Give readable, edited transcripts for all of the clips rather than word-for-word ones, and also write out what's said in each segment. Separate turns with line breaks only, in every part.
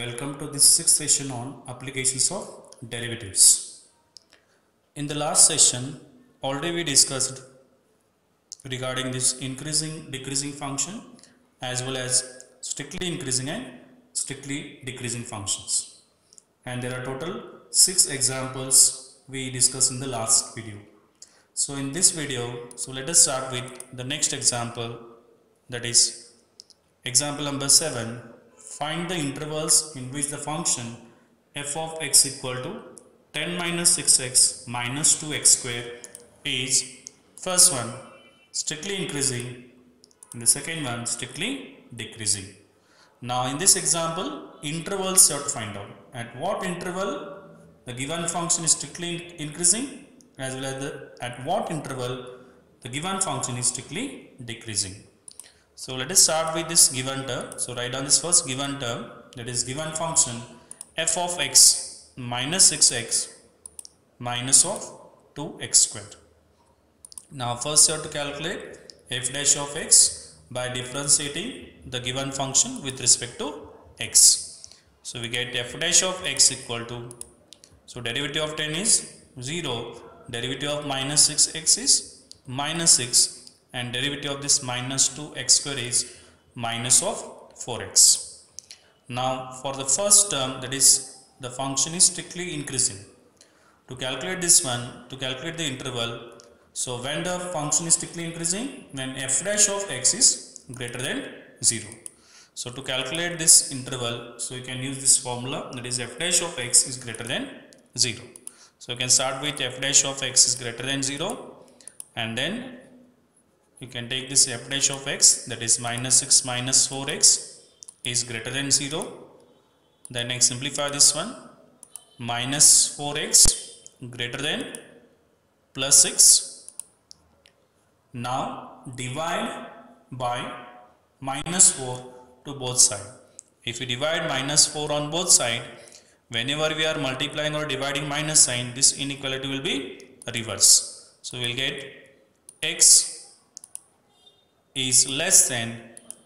welcome to this sixth session on applications of derivatives. In the last session, already we discussed regarding this increasing decreasing function as well as strictly increasing and strictly decreasing functions. And there are total 6 examples we discussed in the last video. So in this video, let us start with the next example, that is example number 7. Find the intervals in which the function f of x equal to 10 minus 6x minus 2x square is first one strictly increasing and the second one strictly decreasing. Now in this example, intervals you have to find out. At what interval the given function is strictly increasing as well as at what interval the given function is strictly decreasing. So let us start with this given term. So write down this first given term, that is given function f of x minus 6x minus of 2x squared. Now first you have to calculate f dash of x by differentiating the given function with respect to x. So we get f dash of x equal to, so derivative of 10 is 0, derivative of minus 6x is minus 6, and derivative of this minus 2x square is minus of 4x. Now for the first term, that is the function is strictly increasing. To calculate this one, to calculate the interval, so when the function is strictly increasing, when f dash of x is greater than 0. So to calculate this interval, so you can use this formula, that is f dash of x is greater than 0. So you can start with f dash of x is greater than 0, and then you can take this f dash of x, that is minus 6 minus 4x is greater than 0. Then I simplify this one, minus 4x greater than plus 6. Now divide by minus 4 to both sides. If we divide minus 4 on both sides, whenever we are multiplying or dividing minus sign, this inequality will be reverse. So we will get x is less than,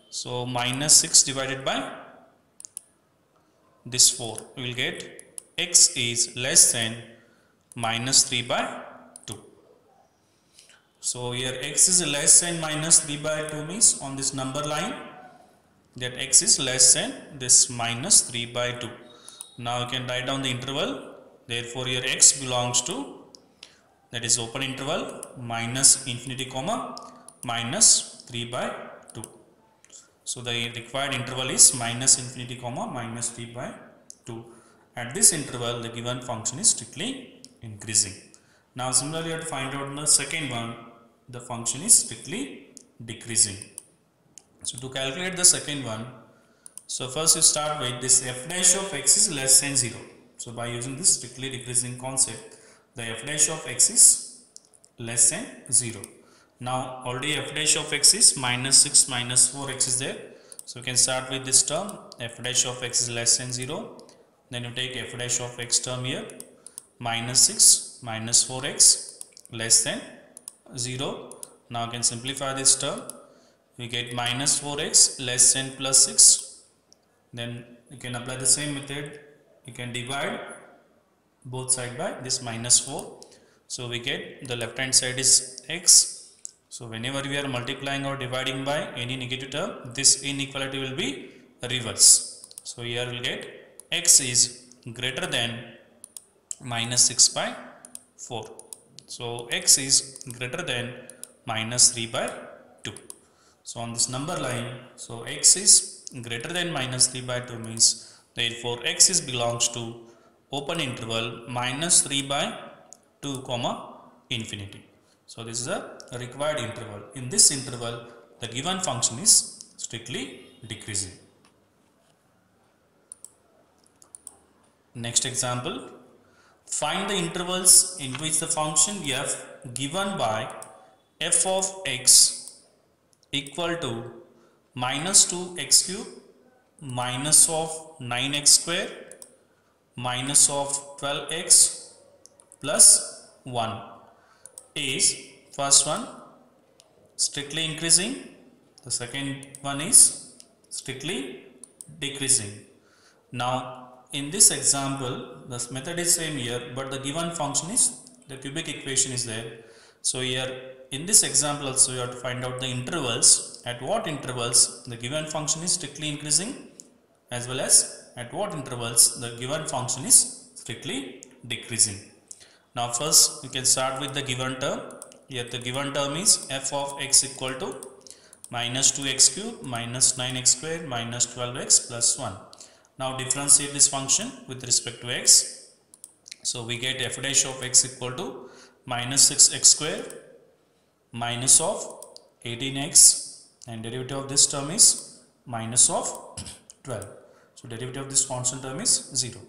so minus 6 divided by this 4, we will get x is less than minus 3 by 2. So here x is less than minus 3 by 2 means on this number line that x is less than this minus 3 by 2. Now you can write down the interval, therefore here x belongs to, that is open interval, minus infinity comma minus 3 by 2. So the required interval is minus infinity comma minus 3 by 2. At this interval the given function is strictly increasing. Now similarly you have to find out the second one, the function is strictly decreasing. So to calculate the second one, so first you start with this f dash of x is less than 0. So by using this strictly decreasing concept, the f dash of x is less than 0. Now already f dash of x is minus 6 minus 4x is there. So you can start with this term, f dash of x is less than 0. Then you take f dash of x term here, minus 6 minus 4x less than 0. Now you can simplify this term. We get minus 4x less than plus 6. Then you can apply the same method. You can divide both sides by this minus 4. So we get the left hand side is x. So whenever we are multiplying or dividing by any negative term, this inequality will be reverse. So here we will get x is greater than minus 6 by 4. So x is greater than minus 3 by 2. So on this number line, so x is greater than minus 3 by 2 means therefore x is belongs to open interval minus 3 by 2 comma infinity. So this is a required interval. In this interval, the given function is strictly decreasing. Next example, find the intervals in which the function f given by f of x equal to minus 2x cube minus of 9x square minus of 12x plus 1 is first one strictly increasing, the second one is strictly decreasing. Now in this example, this method is same here, but the given function is the cubic equation is there. So here in this example also you have to find out the intervals, at what intervals the given function is strictly increasing, as well as at what intervals the given function is strictly decreasing. Now first we can start with the given term. Here the given term is f of x equal to minus 2x cube minus 9x square minus 12x plus 1. Now differentiate this function with respect to x. So we get f dash of x equal to minus 6x square minus of 18x, and derivative of this term is minus of 12. So derivative of this constant term is 0.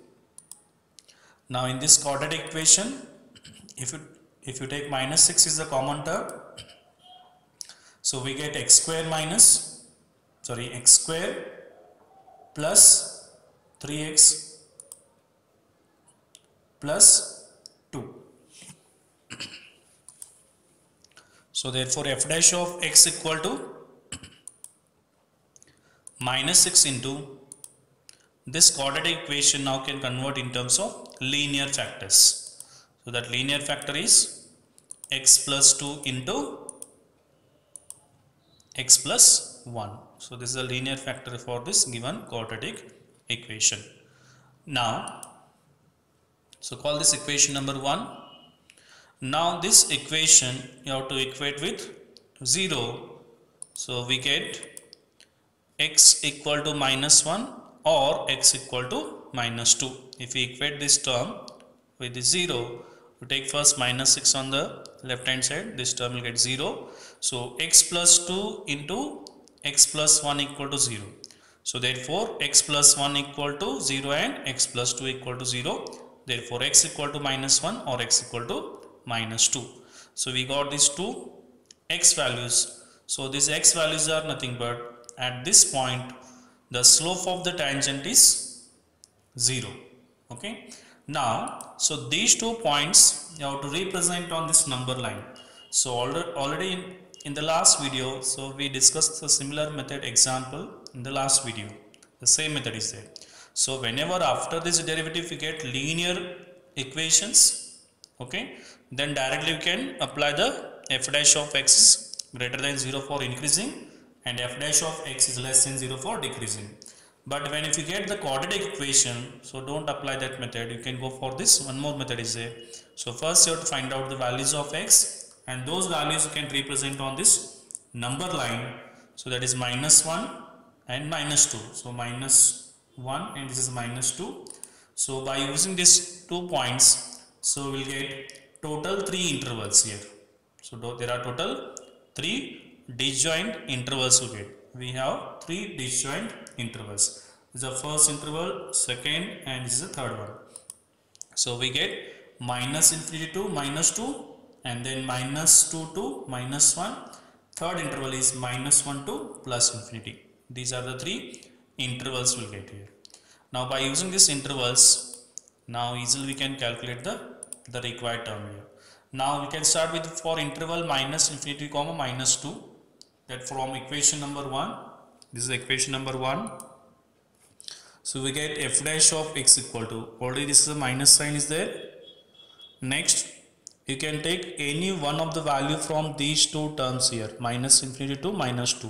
Now in this quadratic equation, if you take minus 6 is the common term, so we get x square plus 3x plus 2. So therefore f dash of x equal to minus 6 into this quadratic equation now can convert in terms of linear factors. So that linear factor is x plus 2 into x plus 1. So this is a linear factor for this given quadratic equation. Now, so call this equation number 1. Now this equation you have to equate with 0. So we get x equal to minus 1 or x equal to minus 2. If we equate this term with the 0, we take first minus 6 on the left hand side, this term will get 0. So x plus 2 into x plus 1 equal to 0. So therefore x plus 1 equal to 0 and x plus 2 equal to 0. Therefore x equal to minus 1 or x equal to minus 2. So we got these two x values. So these x values are nothing but at this point the slope of the tangent is 0. Okay. Now, so these 2 points you have to represent on this number line. So already in the last video, so we discussed a similar method example in the last video. The same method is there. So whenever after this derivative we get linear equations, okay, then directly we can apply the f dash of x is greater than 0 for increasing and f dash of x is less than 0 for decreasing. But when if you get the quadratic equation, so don't apply that method, you can go for this one more method is there. So first you have to find out the values of x, and those values you can represent on this number line. So that is minus 1 and minus 2. So minus 1 and this is minus 2. So by using these 2 points, so we'll get total 3 intervals here. So there are total 3 disjoint intervals we get. We have 3 disjoint intervals. This is the first interval, second, and this is the third one. So we get minus infinity to minus 2 and then minus 2 to minus 1. Third interval is minus 1 to plus infinity. These are the 3 intervals we'll get here. Now by using these intervals, now easily we can calculate the required term here. Now we can start with for interval minus infinity comma minus 2. That from equation number 1, this is equation number 1. So we get f dash of x equal to, already this is a minus sign is there. Next, you can take any one of the value from these 2 terms here, minus infinity to minus 2.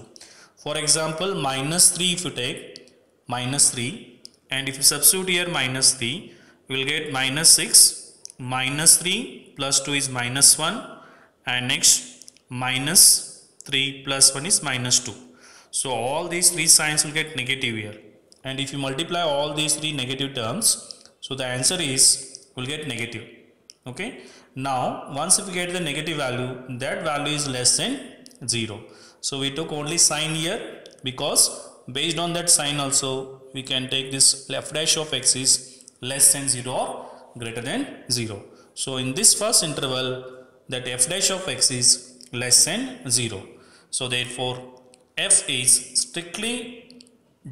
For example, minus 3 if you take, minus 3, and if you substitute here minus 3, you will get minus 6, minus 3 plus 2 is minus 1, and next minus 3 plus 1 is minus 2. So all these 3 signs will get negative here, and if you multiply all these 3 negative terms, so the answer is will get negative. Okay. Now once if we get the negative value, that value is less than 0. So we took only sign here because based on that sign also we can take this f dash of x is less than 0 or greater than 0. So in this first interval, that f dash of x is less than 0. So therefore f is strictly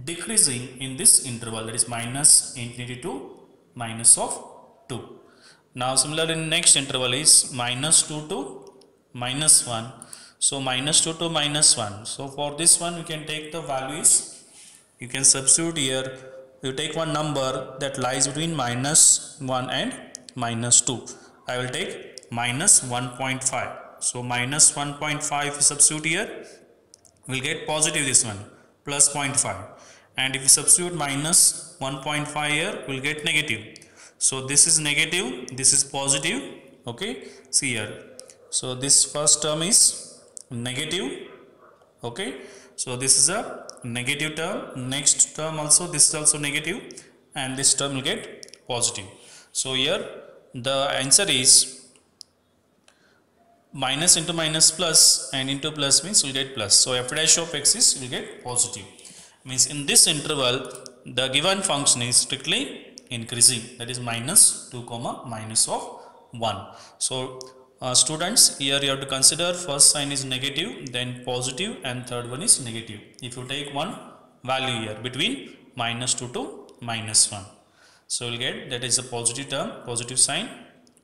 decreasing in this interval, that is minus infinity to minus of 2. Now similarly next interval is minus 2 to minus 1. So minus 2 to minus 1. So for this one we can take the values, you can substitute here you take one number that lies between minus 1 and minus 2. I will take minus 1.5. So minus 1.5 if you substitute here, we'll get positive this one, plus 0.5. And if you substitute minus 1.5 here, we'll get negative. So this is negative, this is positive. Okay, see here. So this first term is negative. Okay, so this is a negative term. Next term also, this is also negative, and this term will get positive. So here the answer is minus into minus plus, and into plus means we'll get plus. So f dash of x is will get positive. Means in this interval the given function is strictly increasing, that is minus 2 comma minus of 1. So students, here you have to consider first sign is negative, then positive, and third one is negative. If you take one value here between minus 2 to minus 1, so we'll get that is a positive term, positive sign.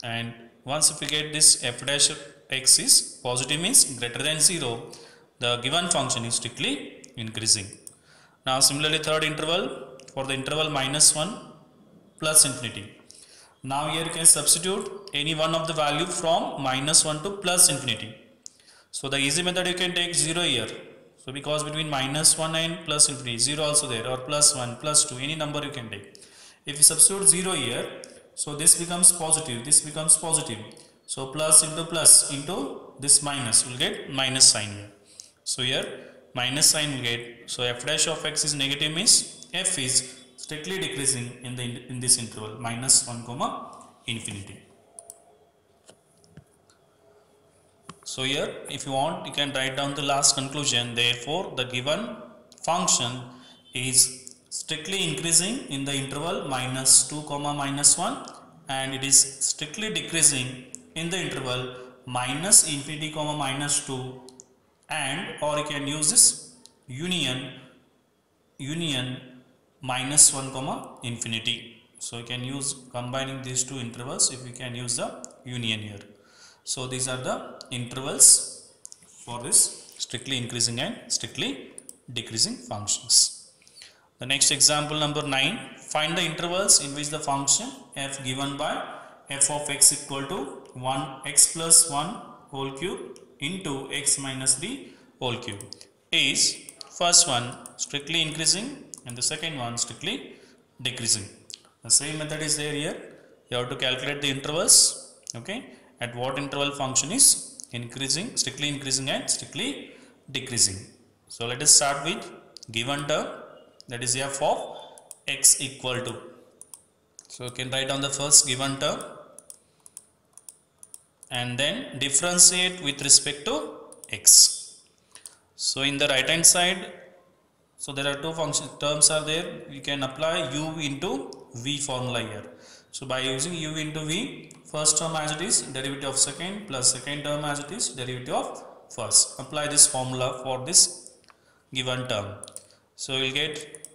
And once if we get this f dash of x is positive means greater than 0, the given function is strictly increasing. Now similarly third interval, for the interval minus 1 plus infinity. Now here you can substitute any one of the value from minus 1 to plus infinity. So the easy method, you can take 0 here. So because between minus 1 and plus infinity, 0 also there, or plus 1, plus 2, any number you can take. If you substitute 0 here, so this becomes positive, this becomes positive. So plus into this minus, will get minus sign here. So here minus sign will get, so f dash of x is negative means f is strictly decreasing in this interval minus 1 comma infinity. So here if you want, you can write down the last conclusion. Therefore the given function is strictly increasing in the interval minus 2 comma minus 1, and it is strictly decreasing in the interval minus infinity comma minus 2, and or you can use this union minus 1 comma infinity. So you can use combining these two intervals, if you can use the union here. So these are the intervals for this strictly increasing and strictly decreasing functions. The next example number 9, find the intervals in which the function f given by f of x equal to 1x plus 1 whole cube into x minus 3 whole cube is first one strictly increasing and the second one strictly decreasing. The same method is there here. You have to calculate the intervals. Okay, at what interval function is increasing, strictly increasing and strictly decreasing. So let us start with given term, that is f of x equal to. So you can write down the first given term and then differentiate with respect to x. So in the right hand side, so there are two function terms are there. You can apply u into v formula here. So by using u into v, first term as it is derivative of second plus second term as it is derivative of first. Apply this formula for this given term. So you will get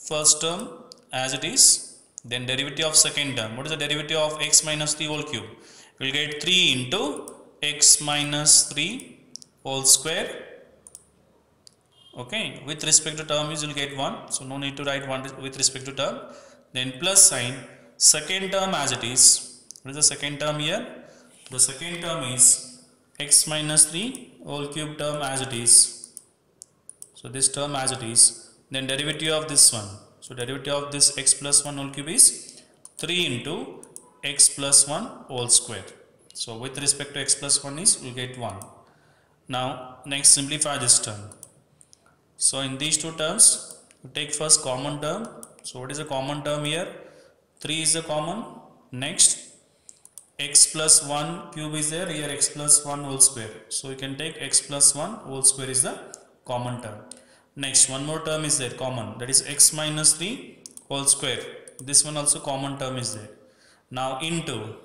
first term as it is, then derivative of second term. What is the derivative of x minus 3 whole cube? You will get 3 into x minus 3 whole square. Okay, with respect to term is you will get 1, so no need to write 1 with respect to term. Then plus sign, second term as it is. What is the second term here? The second term is x minus 3 whole cube term as it is. So this term as it is, then derivative of this one. So derivative of this x plus 1 whole cube is 3 into x plus 1 whole square. So with respect to x plus 1 is we will get 1. Now next simplify this term. So in these two terms, you take first common term. So what is the common term here? 3 is the common. Next x plus 1 cube is there, here x plus 1 whole square. So you can take x plus 1 whole square is the common term. Next one more term is there common, that is x minus 3 whole square. This one also common term is there. Now into,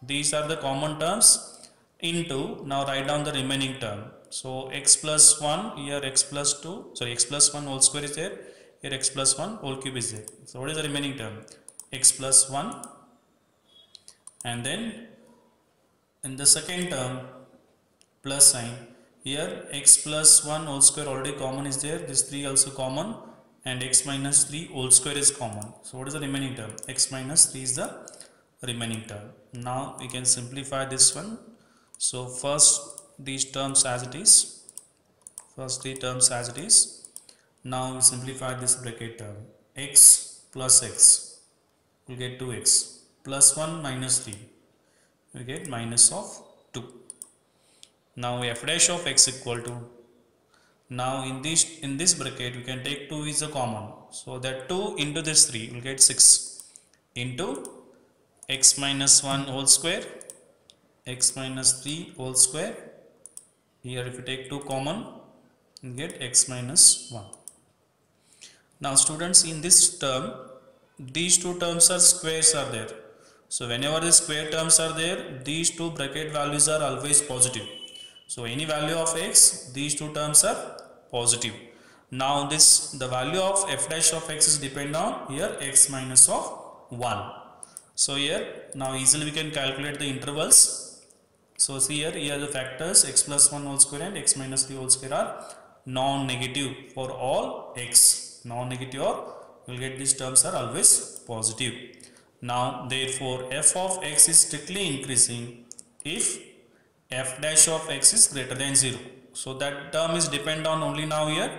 these are the common terms, into, now write down the remaining term. So x plus 1, here x plus 2, sorry x plus 1 whole square is there, here x plus 1 whole cube is there. So what is the remaining term? X plus 1, and then in the second term plus sign, here x plus 1 whole square already common is there, this 3 also common, and x minus 3 whole square is common. So what is the remaining term? X minus 3 is the remaining term. Now we can simplify this one. So first these terms as it is, first three terms as it is. Now we simplify this bracket term. X plus x will get 2x plus 1 minus 3 we get minus of 2. Now f dash of x equal to, now in this bracket we can take 2 is a common, so that 2 into this 3 will get 6 into x minus 1 whole square, x minus 3 whole square. Here if you take 2 common you get x minus 1. Now students, in this term these two terms are squares are there. So whenever the square terms are there, these two bracket values are always positive. So any value of x, these two terms are positive. Now the value of f dash of x is depend on here x minus of 1. So here now easily we can calculate the intervals. So see here the factors x plus 1 whole square and x minus 3 whole square are non-negative for all x. Non-negative, or you will get these terms are always positive. Now therefore f of x is strictly increasing if f dash of x is greater than 0. So that term is depend on only now here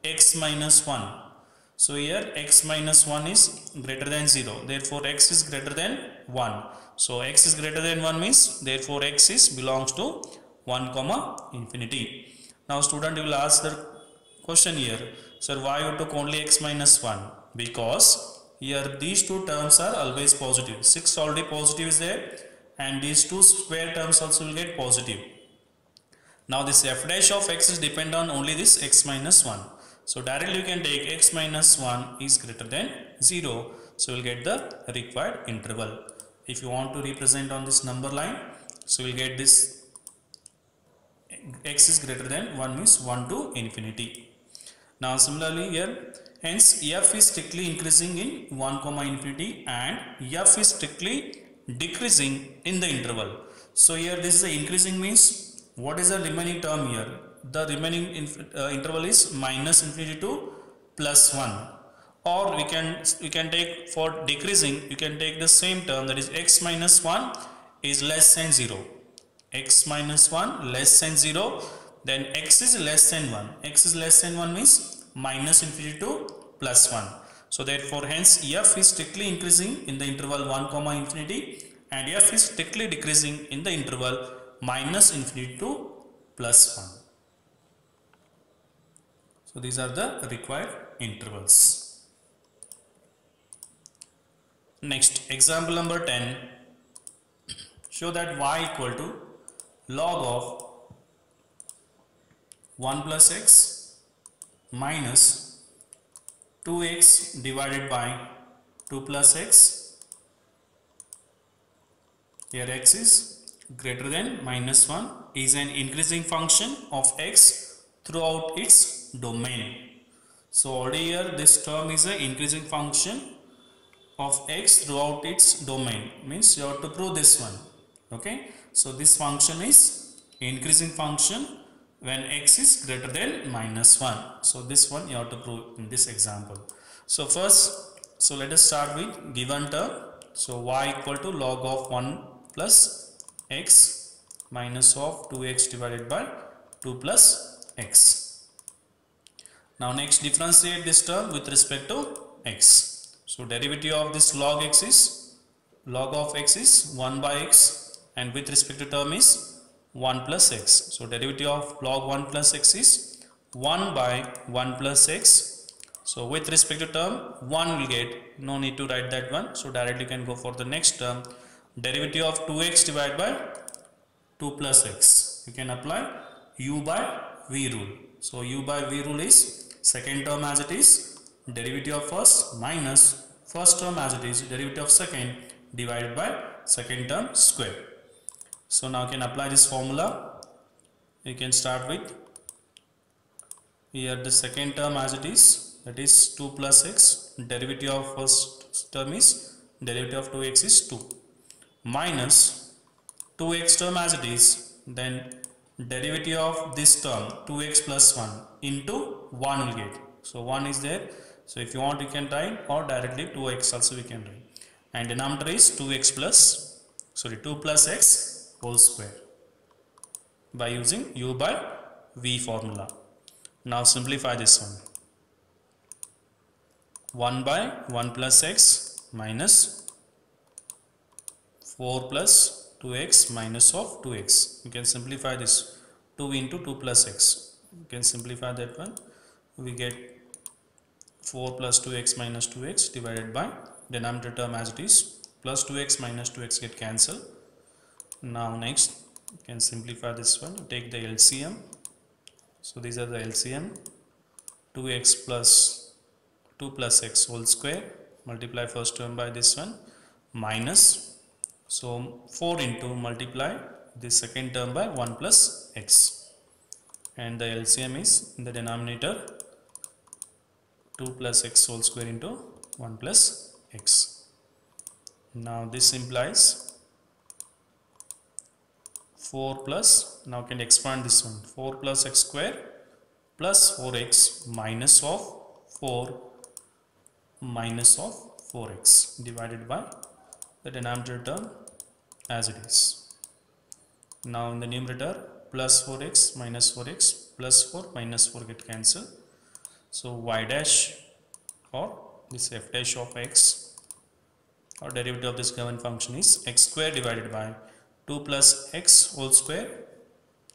x minus 1. So here x minus 1 is greater than 0. Therefore x is greater than 1. So x is greater than 1 means therefore x is belongs to 1 comma infinity. Now student, you will ask the question here, sir, why you took only x minus 1? Because here these two terms are always positive. 6 already positive is there, and these two square terms also will get positive. Now this f dash of x is depend on only this x minus 1. So directly you can take x minus 1 is greater than 0. So you will get the required interval. If you want to represent on this number line, so you will get this x is greater than 1 means 1 to infinity. Now similarly here, hence f is strictly increasing in 1 comma infinity and f is strictly decreasing in the interval. So here this is the increasing means what is the remaining term here? The remaining interval is minus infinity to plus 1. Or we can take for decreasing, you can take the same term, that is x minus 1 is less than 0. X minus 1 less than 0, then x is less than 1. X is less than 1 means minus infinity to plus 1. So therefore hence f is strictly increasing in the interval 1 comma infinity and f is strictly decreasing in the interval minus infinity to plus 1. So these are the required intervals. Next, example number 10. Show that y equal to log of 1 plus x minus 2x divided by 2 plus x. Here x is greater than minus 1 is an increasing function of x throughout its domain. So already here this term is an increasing function of x throughout its domain, means you have to prove this one. Okay, so this function is increasing function when x is greater than minus 1. So this one you have to prove in this example. So first, so let us start with given term. So y equal to log of 1 plus x minus of 2x divided by 2 plus x. Now next, differentiate this term with respect to x. So derivative of this log x is, log of x is 1 by x, and with respect to term is 1 plus x. So derivative of log 1 plus x is 1 by 1 plus x. So with respect to term 1 will get, no need to write that one. So directly you can go for the next term, derivative of 2x divided by 2 plus x. You can apply u by v rule. So u by v rule is second term as it is, derivative of first minus first term as it is, derivative of second divided by second term square. So now you can apply this formula. You can start with here the second term as it is, that is 2 plus x, derivative of first term is, derivative of 2x is 2, minus 2x term as it is, then derivative of this term 2x plus 1 into 1 will get. So 1 is there, So if you want, you can write, or directly 2x also we can write. And denominator is 2x plus, 2 plus x whole square by using u by v formula. Now simplify this one. 1 by 1 plus x minus 4 plus 2x minus of 2x. You can simplify this. 2 into 2 plus x. You can simplify that one. We get 4 plus 2x minus 2x divided by denominator term as it is. Plus 2x minus 2x get cancelled. Now next you can simplify this one. Take the LCM. So these are the LCM. 2x plus 2 plus x whole square. Multiply first term by this one. Minus. So 4 into multiply this second term by 1 plus x. And the LCM is in the denominator 2 plus x whole square into 1 plus x. Now this implies 4 plus, now can expand this one, 4 plus x square plus 4x minus of 4 minus of 4x divided by the denominator term as it is. Now in the numerator plus 4x minus 4x plus 4 minus 4 get cancelled. So y dash or this f dash of x or derivative of this given function is x square divided by 2 plus x whole square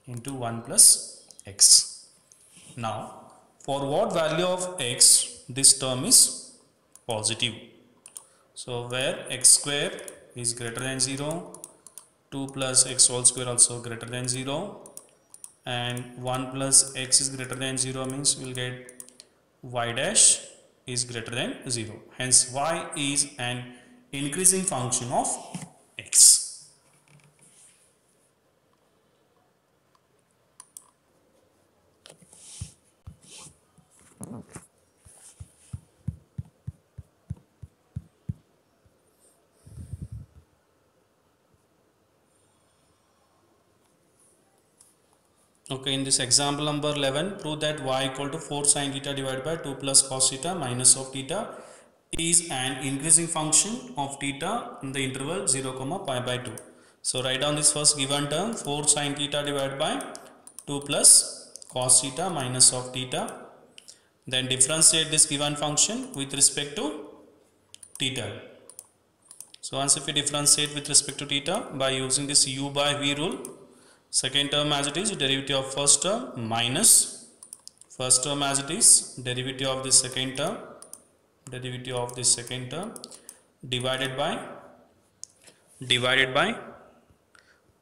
into 1 plus x. Now for what value of x this term is positive? So where x square is greater than 0, 2 plus x whole square also greater than 0, and 1 plus x is greater than 0 means we will get y dash is greater than 0. Hence y is an increasing function of x. Okay, in this example number 11, prove that y equal to 4 sin theta divided by 2 plus cos theta minus of theta is an increasing function of theta in the interval 0, pi by 2. So write down this first given term, 4 sin theta divided by 2 plus cos theta minus of theta. Then differentiate this given function with respect to theta. So once if we differentiate with respect to theta by using this u by v rule, second term as it is derivative of first term minus first term as it is derivative of this second term divided by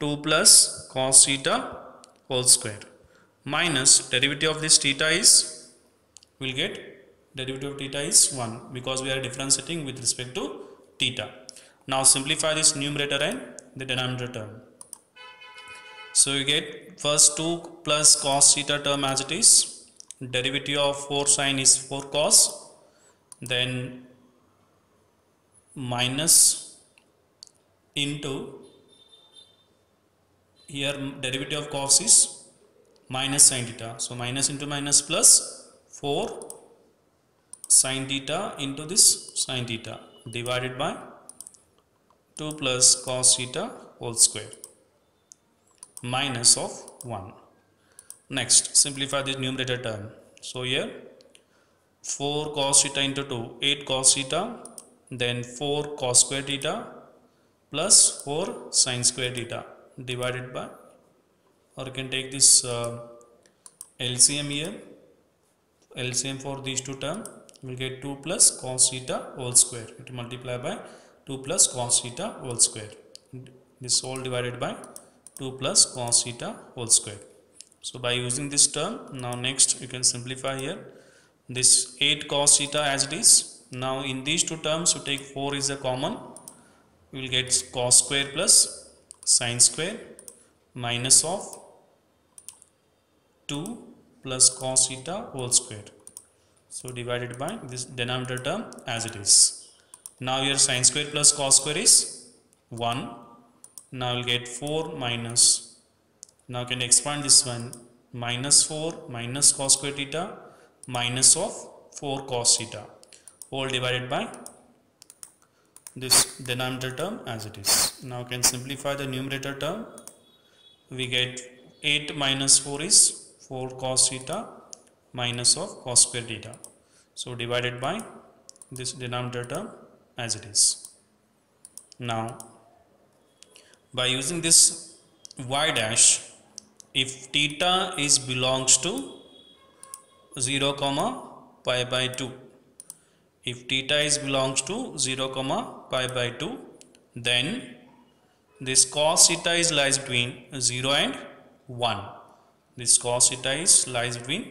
2 plus cos theta whole square minus derivative of this theta is, we'll get derivative of theta is 1 because we are differentiating with respect to theta. Now simplify this numerator and the denominator term. So you get first 2 plus cos theta term as it is, derivative of 4 sin is 4 cos, then minus into, here derivative of cos is minus sin theta, so minus into minus plus 4 sin theta into this sin theta divided by 2 plus cos theta whole square minus of 1. Next simplify this numerator term. So here 4 cos theta into 2, 8 cos theta, then 4 cos square theta plus 4 sin square theta divided by, or you can take this LCM here, LCM for these two terms, we will get 2 plus cos theta whole square, it will multiply by 2 plus cos theta whole square, this whole divided by 2 plus cos theta whole square. So by using this term, now next you can simplify here this 8 cos theta as it is. Now in these two terms you take 4 is a common, you will get cos square plus sin square minus of 2 plus cos theta whole square. So divided by this denominator term as it is. Now here sin square plus cos square is 1. Now I will get 4 minus, now I can expand this one, minus 4 minus cos square theta minus of 4 cos theta. whole divided by this denominator term as it is. Now we can simplify the numerator term. We get 8 minus 4 is 4 cos theta minus of cos square theta. So divided by this denominator term as it is. Now by using this y dash, if theta is belongs to 0 comma pi by 2, if theta is belongs to 0 comma pi by 2, then this cos theta is lies between 0 and 1. This cos theta is lies between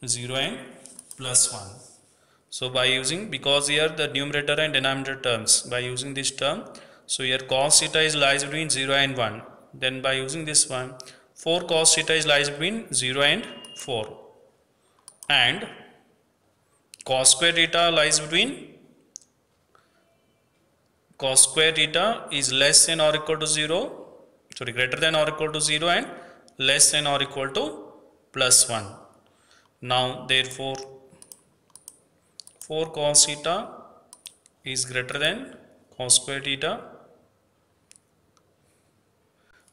0 and plus 1. So by using, because here the numerator and denominator terms, by using this term, so here cos theta is lies between 0 and 1. Then by using this one, 4 cos theta is lies between 0 and 4. And cos square theta lies between, cos square theta is less than or equal to 0, sorry, greater than or equal to 0 and less than or equal to plus 1. Now therefore 4 cos theta is greater than cos square theta.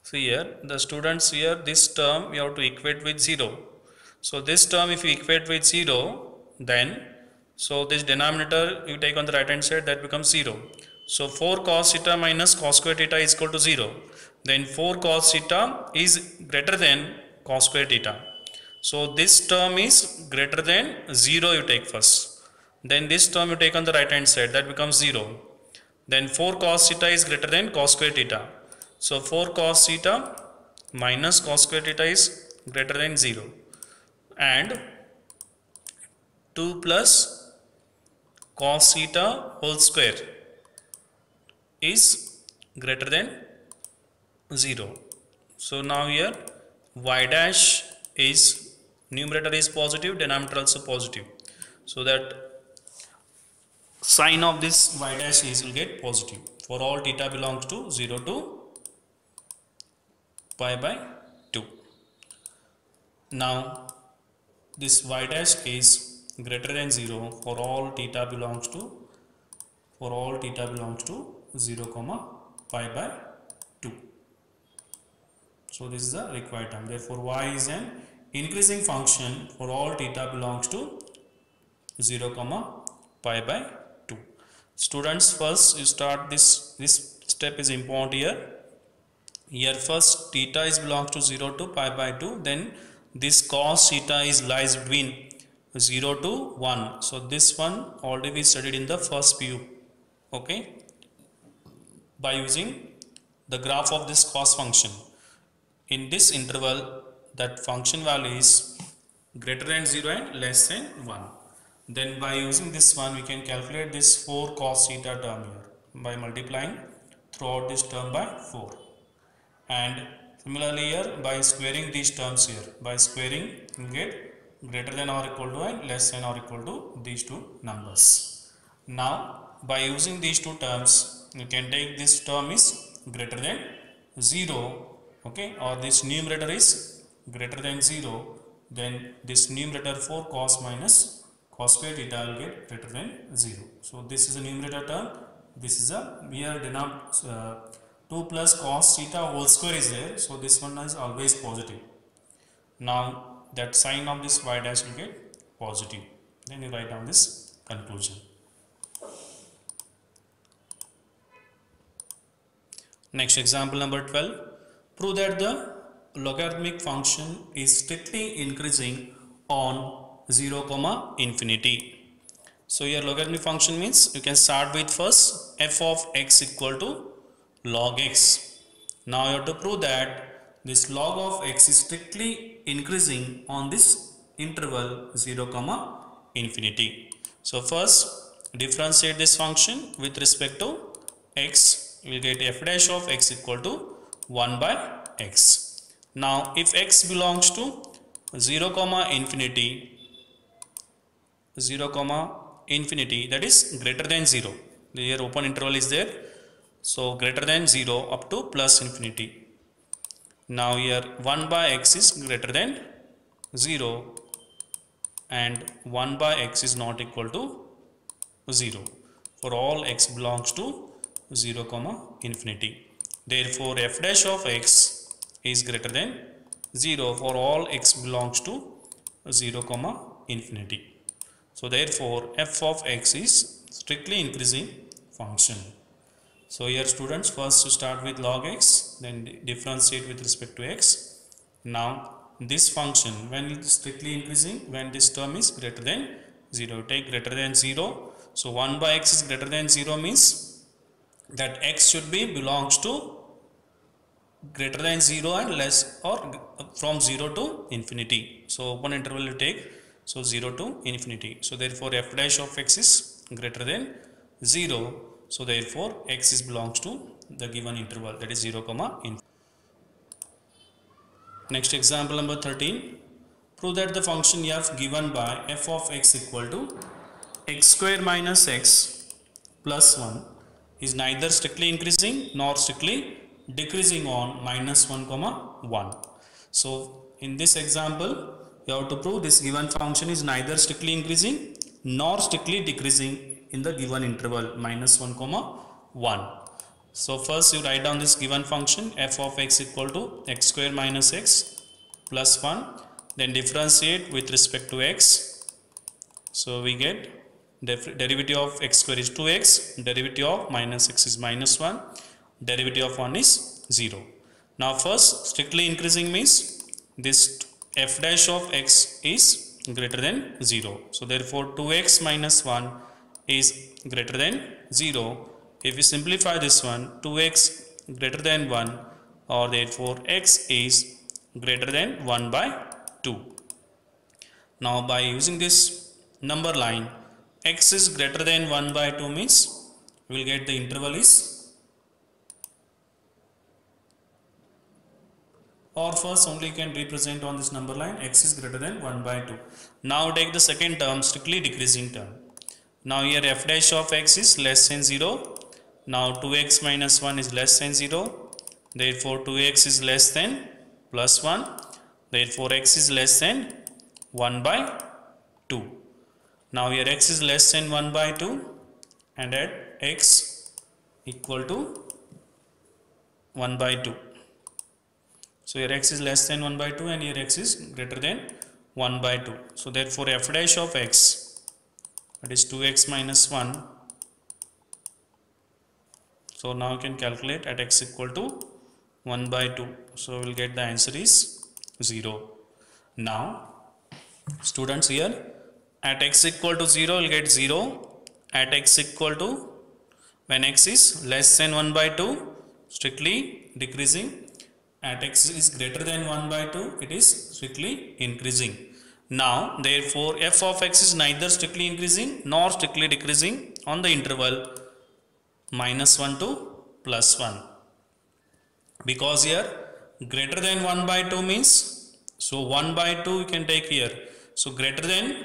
So here the students, here this term we have to equate with 0. So this term if you equate with 0, then so this denominator you take on the right hand side, that becomes 0. So 4 cos theta minus cos square theta is equal to 0. Then 4 cos theta is greater than cos square theta. So this term is greater than 0 you take first. Then this term you take on the right hand side, that becomes 0. Then 4 cos theta is greater than cos square theta. So 4 cos theta minus cos square theta is greater than 0. And 2 plus cos theta whole square is greater than 0. So now here y dash is, numerator is positive, denominator also positive. So that sign of this y dash is will get positive for all theta belongs to 0 to pi by 2. Now this y dash is greater than 0 for all theta belongs to 0 comma pi by 2. So this is the required term. Therefore y is an increasing function for all theta belongs to 0 comma pi by 2. Students, first you start this step is important here. Here first theta is belongs to 0 to pi by 2, then this cos theta is lies between 0 to 1. So this one already we studied in the first PU. Okay, by using the graph of this cos function, in this interval that function value is greater than 0 and less than 1. Then by using this one we can calculate this 4 cos theta term here by multiplying throughout this term by 4. And similarly here by squaring these terms here, by squaring you get greater than or equal to and less than or equal to these two numbers. Now by using these two terms you can take this term is greater than 0, okay, or this numerator is greater than 0, then this numerator 4 cos minus cos square theta will get greater than 0. So this is a numerator term, this is a, here denominator 2 plus cos theta whole square is there, so this one is always positive. Now that sign of this y dash will get positive, then you write down this conclusion. Next, example number 12. Prove that the logarithmic function is strictly increasing on 0 comma infinity. So here logarithmic function means you can start with first f of x equal to log x. Now you have to prove that this log of x is strictly increasing on this interval 0 comma infinity. So first differentiate this function with respect to x. We will get f dash of x equal to 1 by x. Now if x belongs to 0 comma infinity, 0 comma infinity, that is greater than 0, here open interval is there, so greater than 0 up to plus infinity. Now here 1 by x is greater than 0 and 1 by x is not equal to 0 for all x belongs to 0 comma infinity. Therefore f dash of x is greater than 0 for all x belongs to 0 comma infinity. So therefore f of x is strictly increasing function. So here students, first you start with log x, then differentiate with respect to x. Now this function when it is strictly increasing, when this term is greater than 0, take greater than 0. So 1 by x is greater than 0 means that x should be belongs to greater than 0 and less, or from 0 to infinity. So open interval you take, so 0 to infinity. So therefore f dash of x is greater than 0. So therefore x is belongs to the given interval, that is 0 comma infinity. Next example number 13. Prove that the function f given by f of x equal to x square minus x plus 1 is neither strictly increasing nor strictly decreasing on minus 1 comma 1. So in this example you have to prove this given function is neither strictly increasing nor strictly decreasing in the given interval minus 1 comma 1. So first you write down this given function f of x equal to x square minus x plus 1, then differentiate with respect to x. So we get derivative of x square is 2x, derivative of minus x is minus 1, derivative of 1 is 0. Now first strictly increasing means this f dash of x is greater than 0. So therefore 2x minus 1 is greater than 0. If we simplify this one, 2x greater than 1, or therefore x is greater than 1 by 2. Now by using this number line, x is greater than 1 by 2 means we will get the interval is, or first only you can represent on this number line x is greater than 1 by 2. Now take the second term, strictly decreasing term. Now here f dash of x is less than 0. Now 2x minus 1 is less than 0. Therefore 2x is less than plus 1. Therefore x is less than 1 by 2. Now here x is less than 1 by 2 and add x equal to 1 by 2. So here x is less than 1 by 2 and here x is greater than 1 by 2. So therefore f dash of x, that is 2x minus 1. So now you can calculate at x equal to 1 by 2. So we will get the answer is 0. Now students, here at x equal to 0 we will get 0. At x equal to, when x is less than 1 by 2, strictly decreasing. At x is greater than 1 by 2, it is strictly increasing. Now therefore f of x is neither strictly increasing nor strictly decreasing on the interval minus 1 to plus 1, because here greater than 1 by 2 means, so 1 by 2 you can take here, so greater than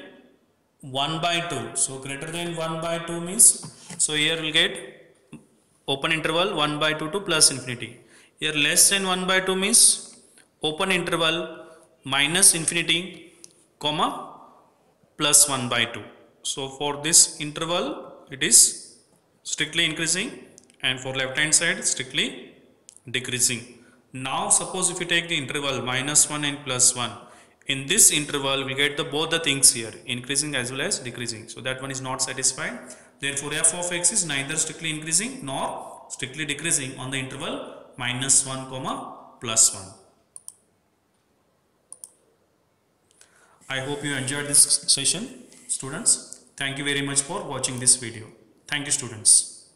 1 by 2, so greater than 1 by 2 means, so here we will get open interval 1 by 2 to plus infinity. Here less than 1 by 2 means open interval minus infinity comma plus 1 by 2. So for this interval it is strictly increasing, and for left hand side strictly decreasing. Now suppose if you take the interval minus 1 and plus 1, in this interval we get the both the things here, increasing as well as decreasing. So that one is not satisfied. Therefore f of x is neither strictly increasing nor strictly decreasing on the interval minus 1 comma plus 1. I hope you enjoyed this session, students. Thank you very much for watching this video. Thank you, students.